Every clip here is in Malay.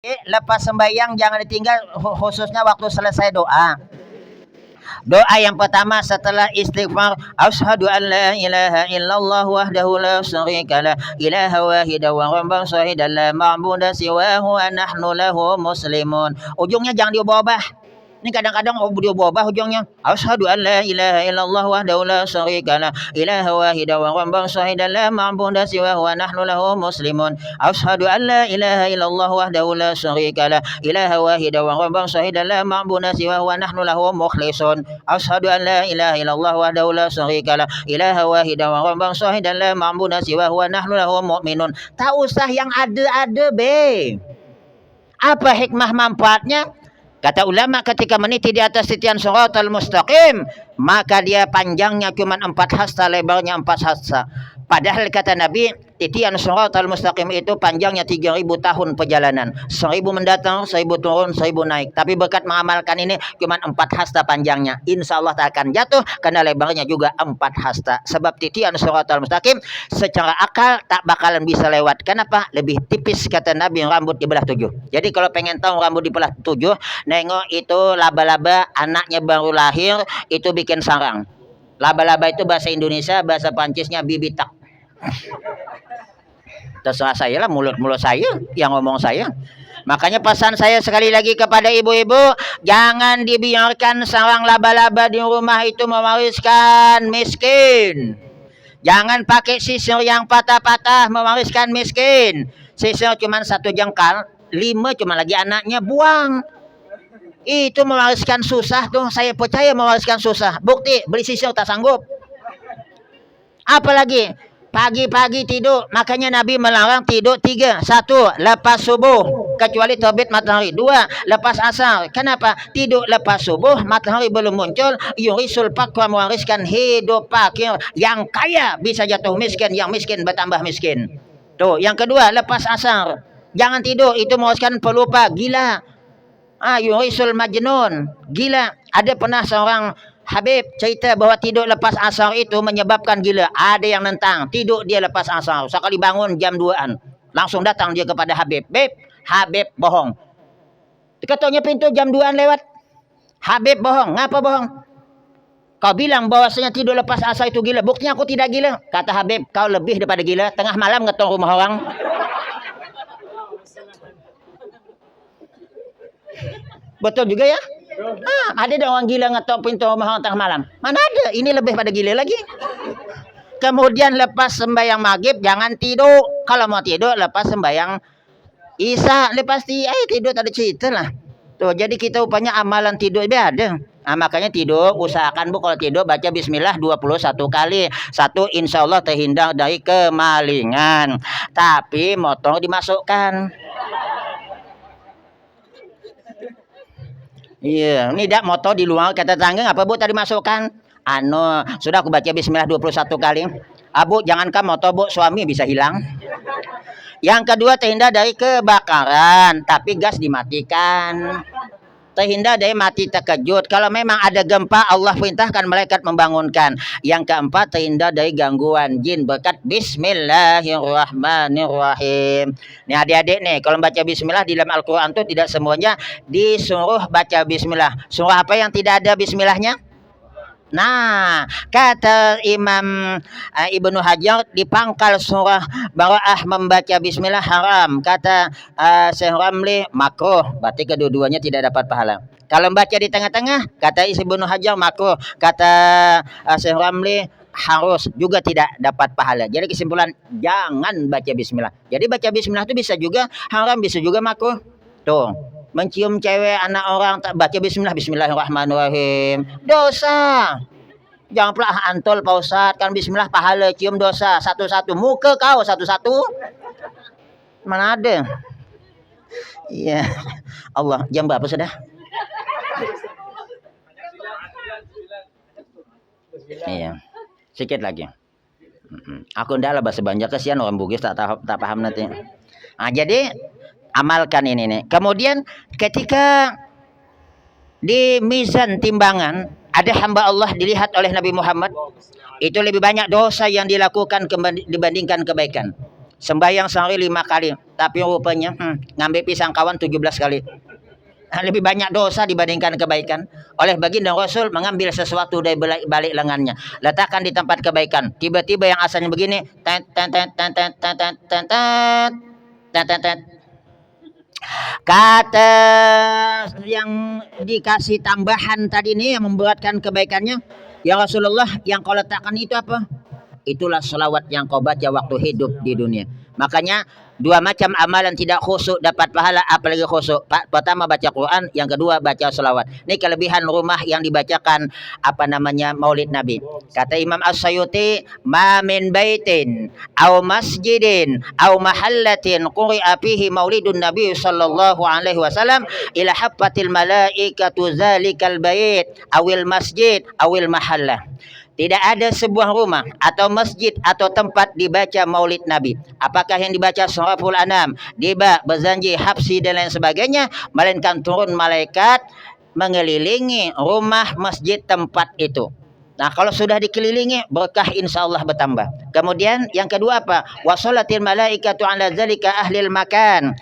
Lepas sembahyang jangan ditinggal, khususnya waktu selesai doa. Doa yang pertama setelah istighfar, asyhadu an la ilaha illallah wahdahu la syarikalah ilaha wahida wa rabbang syahidan la ma'budu siwahu wa nahnu lahu muslimun. Ujungnya jangan diubah-ubah. Ini kadang-kadang diubah ujungnya. Asyhadu an la ilaha illallah wahdahu la syarikalah ilaha wahida wa rabbang syahidan la ma'budu siwahu wa nahnu lahu muslimun. Asyhadu an la ilaha illallah wahdahu la syarikalah ilaha wahida wa rabbang syahidan la ma'budu siwahu wa nahnu lahu mukhlisun. Asyhadu an la ilaha illallah wahdahu la syarikalah ilaha wahida wa rabbang syahidan la ma'budu siwahu wa nahnu lahu mu'minun. Tak usah yang ada-ada be. Apa hikmah manfaatnya? Kata ulama, ketika meniti di atas titian shiratal mustaqim, maka dia panjangnya cuma 4 hasta, lebarnya 4 hasta. Padahal kata Nabi, titian shiratal mustaqim itu panjangnya 3000 tahun perjalanan. 1000 mendatang, 1000 turun, 1000 naik. Tapi berkat mengamalkan ini cuma 4 hasta panjangnya. Insya Allah tak akan jatuh karena lebarnya juga 4 hasta. Sebab titian shiratal mustaqim secara akal tak bakalan bisa lewat. Kenapa? Lebih tipis kata Nabi, rambut dibelah 7. Jadi kalau pengen tahu rambut dibelah 7, nengok itu laba-laba anaknya baru lahir itu bikin sarang. Laba-laba itu bahasa Indonesia, bahasa Prancisnya bibitak. Terserah saya lah, mulut saya yang ngomong saya. Makanya pesan saya sekali lagi kepada ibu-ibu, jangan dibiarkan sarang laba-laba di rumah itu mewariskan miskin. Jangan pakai sisir yang patah-patah mewariskan miskin. Sisir cuma 1 jengkal, 5 cuma lagi anaknya, buang. Itu mewariskan susah tuh, saya percaya mewariskan susah. Bukti, beli sisir tak sanggup. Apalagi pagi-pagi tidur, makanya Nabi melarang tidur 3. 1, lepas subuh kecuali terbit matahari. 2, lepas asar. Kenapa? Tidur lepas subuh, matahari belum muncul. Yurisul fakwa, mewariskan hidup fakir. Yang kaya bisa jatuh miskin, yang miskin bertambah miskin. Tuh, yang kedua, lepas asar. Jangan tidur, itu mewariskan pelupa, gila. Yurisul majnun, gila. Ada pernah seorang Habib cerita bahwa tidur lepas asar itu menyebabkan gila. Ada yang nentang, tidur dia lepas asar. Sekali bangun jam 2-an. Langsung datang dia kepada Habib. Habib bohong. Katanya pintu jam 2-an lewat. Habib bohong. Ngapa bohong? Kau bilang bahwasanya tidur lepas asar itu gila. Buktinya aku tidak gila. Kata Habib, kau lebih daripada gila. Tengah malam ngetok rumah orang. Betul juga ya? Ada orang gila ngetok pintu rumah orang tengah malam. Mana ada? Ini lebih pada gila lagi. Kemudian lepas sembahyang maghrib jangan tidur. Kalau mau tidur lepas sembahyang isya, lepas tidur tak ada cerita lah. Tuh, jadi kita rupanya amalan tidur ada. Makanya tidur, usahakan Bu kalau tidur baca bismillah 21 kali. 1, insya Allah terhindar dari kemalingan. Tapi motor dimasukkan. Iya, ini dak motor di luar kata tangga apa Bu tadi masukkan? Sudah aku baca bismillah 21 kali. Bu, jangankan motor Bu, suami bisa hilang. Yang kedua, terhindar dari kebakaran, tapi gas dimatikan. Terhindar dari mati terkejut. Kalau memang ada gempa, Allah perintahkan malaikat membangunkan. Yang keempat, terhindar dari gangguan jin berkat bismillahirrahmanirrahim. Nih adik-adik nih, kalau baca bismillah di dalam Al-Quran itu tidak semuanya disuruh baca bismillah. Surah apa yang tidak ada bismillahnya? Nah, kata Imam Ibnu Hajar di pangkal surah Bara'ah membaca bismillah haram. Kata Syekh Ramli makruh, berarti kedua-duanya tidak dapat pahala. Kalau membaca di tengah-tengah, kata Ibnu Hajar makruh. Kata Syekh Ramli harus, juga tidak dapat pahala. Jadi kesimpulan, jangan baca bismillah. Jadi baca bismillah itu bisa juga haram, bisa juga makruh. Tuh, mencium cewek anak orang tak baca bismillah, bismillahirrahmanirrahim, dosa. Jangan pula antol Pak Ustaz, kan bismillah pahala, cium dosa satu-satu. Muka kau satu-satu. Mana ada? Iya. Allah, jam berapa sudah? Iya. Sedikit lagi. Aku ndak lah bahasa Banjar, kasihan orang Bugis tak paham nanti. Jadi amalkan ini nih. Kemudian ketika di mizan timbangan ada hamba Allah dilihat oleh Nabi Muhammad, itu lebih banyak dosa yang dilakukan dibandingkan kebaikan. Sembahyang sehari 5 kali, tapi rupanya ngambil pisang kawan 17 kali. Lebih banyak dosa dibandingkan kebaikan. Oleh baginda Rasul mengambil sesuatu dari balik lengannya, letakkan di tempat kebaikan. Tiba-tiba yang asalnya begini, tet tet tet tet tet tet tet tet tet tet. Kata yang dikasih tambahan tadi ini yang memberatkan kebaikannya, ya Rasulullah, yang kau letakkan itu apa? Itulah selawat yang kau baca waktu hidup di dunia. Makanya dua macam amalan tidak khusyuk dapat pahala, apalagi khusyuk. Pertama baca Quran, yang kedua baca selawat. Ini kelebihan rumah yang dibacakan Maulid Nabi. Kata Imam As-Sayuti, ma min baitin au masjidin au mahallatin quri'a fihi maulidun Nabi sallallahu alaihi wasallam ila haffatil malaikatu zalikal bait awil masjid awil mahallah. Tidak ada sebuah rumah atau masjid atau tempat dibaca maulid Nabi. Apakah yang dibaca surahul Anam, Diba, Bezanji, Habsi dan lain sebagainya, melainkan turun malaikat mengelilingi rumah masjid tempat itu. Nah, kalau sudah dikelilingi, berkah insya Allah bertambah. Kemudian yang kedua apa? Wasolatil malaikatu ala zalika ahlil makan.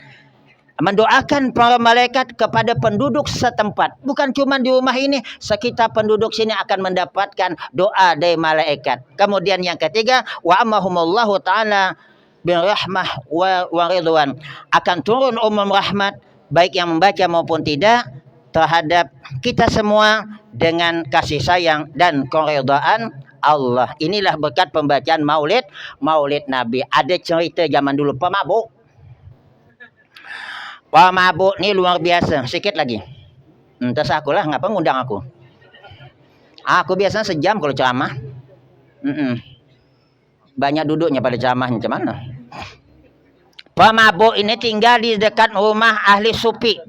Mendoakan para malaikat kepada penduduk setempat. Bukan cuma di rumah ini, sekitar penduduk sini akan mendapatkan doa dari malaikat. Kemudian yang ketiga, wa amahumullahu ta'ala birahmah wa ridwan. Akan turun umum rahmat, baik yang membaca maupun tidak, terhadap kita semua dengan kasih sayang dan keridhaan Allah. Inilah berkat pembacaan maulid Nabi. Ada cerita zaman dulu Pemabuk nih luar biasa. Sikit lagi. Terus aku lah, ngapa ngundang aku? Aku biasanya sejam kalau ceramah. Banyak duduknya pada ceramah, macam mana? Pemabuk ini tinggal di dekat rumah ahli sufi.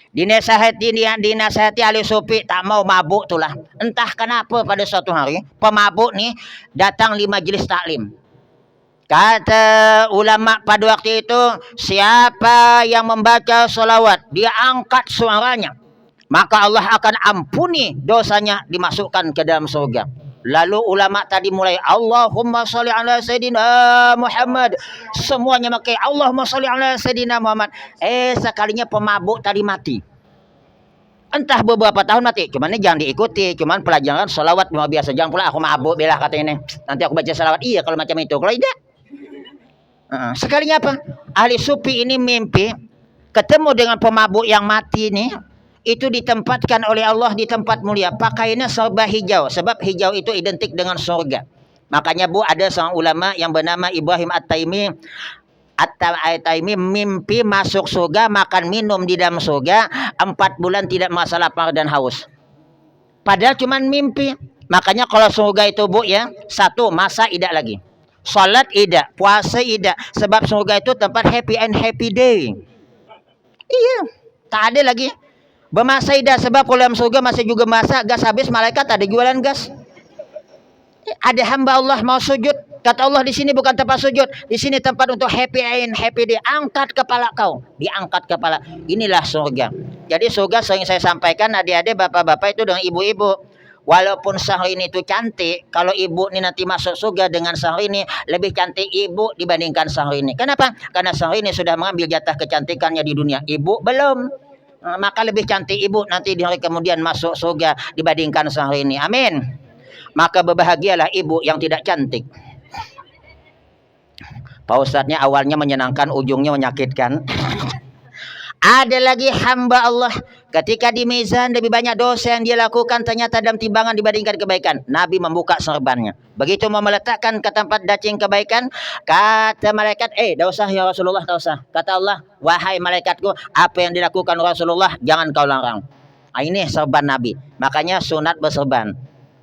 Dinasihati ahli sufi, tak mau mabuk tulah. Entah kenapa pada suatu hari pemabuk nih datang di majelis taklim. Kata ulama pada waktu itu, siapa yang membaca sholawat, dia angkat suaranya, maka Allah akan ampuni dosanya, dimasukkan ke dalam surga. Lalu ulama tadi mulai Allahumma sholli ala Sayyidina Muhammad. Semuanya pakai Allahumma sholli ala Sayyidina Muhammad. Sekalinya pemabuk tadi mati. Entah beberapa tahun mati. Cuman ini jangan diikuti. Cuman pelajaran sholawat luar biasa. Jangan pula aku mabuk belah katanya ini. Nanti aku baca sholawat. Iya kalau macam itu. Kalau tidak, sekalinya apa? Ahli sufi ini mimpi ketemu dengan pemabuk yang mati ini, itu ditempatkan oleh Allah di tempat mulia. Pakaiannya serba hijau, sebab hijau itu identik dengan surga. Makanya Bu, ada seorang ulama yang bernama Ibrahim At-Taimi. At-Taimi mimpi masuk surga, makan minum di dalam surga, 4 bulan tidak merasa lapar dan haus. Padahal cuman mimpi. Makanya kalau surga itu Bu ya, satu, masa idak lagi. Salat idak, puasa idak. Sebab surga itu tempat happy and happy day. Iya, tak ada lagi bermasa idak. Sebab kalau dalam surga masih juga masa, gas habis malaikat ada jualan gas. Ada hamba Allah mau sujud, kata Allah di sini bukan tempat sujud, di sini tempat untuk happy and happy day. Angkat kepala kau, diangkat kepala. Inilah surga. Jadi surga sering saya sampaikan adik-adik, bapak-bapak itu dengan ibu-ibu. Walaupun Syahrini itu cantik, kalau ibu ini nanti masuk surga dengan Syahrini, lebih cantik ibu dibandingkan Syahrini. Kenapa? Karena Syahrini sudah mengambil jatah kecantikannya di dunia. Ibu belum. Maka lebih cantik ibu nanti di hari kemudian masuk surga dibandingkan Syahrini. Amin. Maka berbahagialah ibu yang tidak cantik. Pak Ustadznya awalnya menyenangkan, ujungnya menyakitkan. Ada lagi hamba Allah ketika di mizan lebih banyak dosa yang dia lakukan, ternyata dalam timbangan dibandingkan kebaikan. Nabi membuka serbannya. Begitu mau meletakkan ke tempat dacing kebaikan, kata malaikat, tak usah ya Rasulullah, tak usah. Kata Allah, wahai malaikatku, apa yang dilakukan Rasulullah jangan kau larang. Ini serban Nabi. Makanya sunat berserban.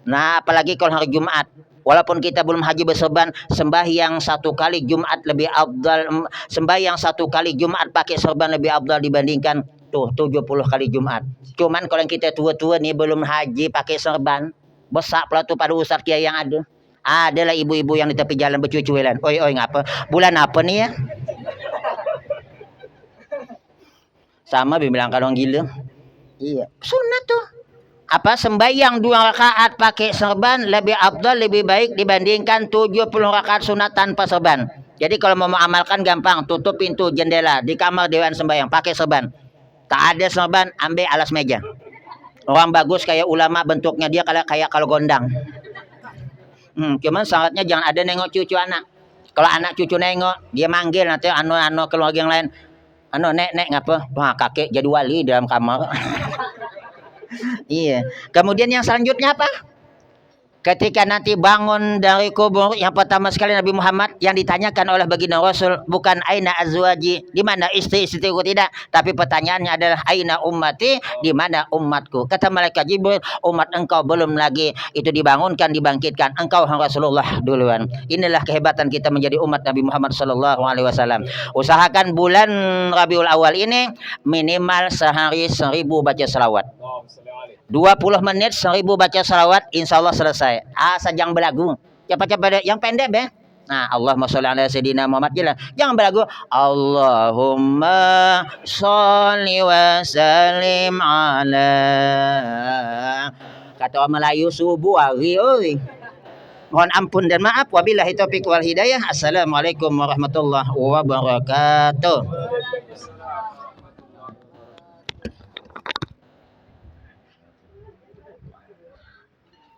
Nah, apalagi kalau hari Jumat. Walaupun kita belum haji berserban, sembahyang 1 kali Jumat lebih afdal. Sembahyang 1 kali Jumat pakai serban lebih afdal dibandingkan 70 kali Jumat. Cuman kalau kita tua-tua nih belum haji pakai serban, besak pula tuh pada ustaz kiai yang ada. Adalah ibu-ibu yang di tepi jalan bercucuilan. Oi ngapa? Bulan apa nih ya? Sama bilang orang gila. Iya, sunat tuh. Sembahyang 2 rakaat pakai serban lebih afdal, lebih baik dibandingkan 70 rakaat sunat tanpa serban. Jadi kalau mau mengamalkan gampang, tutup pintu jendela di kamar dewan sembahyang pakai serban. Tak ada serban, ambil alas meja. Orang bagus kayak ulama bentuknya dia kayak kalau gondang. Cuman syaratnya jangan ada nengok cucu anak. Kalau anak cucu nengok, dia manggil nanti anu keluarga yang lain. Nek ngapa? Wah, kakek jadi wali dalam kamar. Iya. Kemudian yang selanjutnya apa? Ketika nanti bangun dari kubur, yang pertama sekali Nabi Muhammad yang ditanyakan oleh baginda Rasul bukan aina azwaji, di mana istri-istriku, tidak, tapi pertanyaannya adalah aina ummati, di mana umatku. Kata malaikat Jibril, umat engkau belum lagi itu dibangunkan, dibangkitkan, engkau Rasulullah duluan. Inilah kehebatan kita menjadi umat Nabi Muhammad sallallahu alaihi wasallam. Usahakan bulan Rabiul Awal ini minimal sehari 1000 baca selawat. 20 menit 1000 baca salawat, insya Allah selesai. Sajang belagu. Cepat-cepat yang pendek be. Nah, Allahumma sholli ala sayyidina Muhammad jelas. Jangan belagu. Allahumma sholli wa sallim ala. Kata orang Melayu subuh hari oi. Mohon ampun dan maaf. Wabillahi taufiq wal hidayah. Assalamualaikum warahmatullahi wabarakatuh.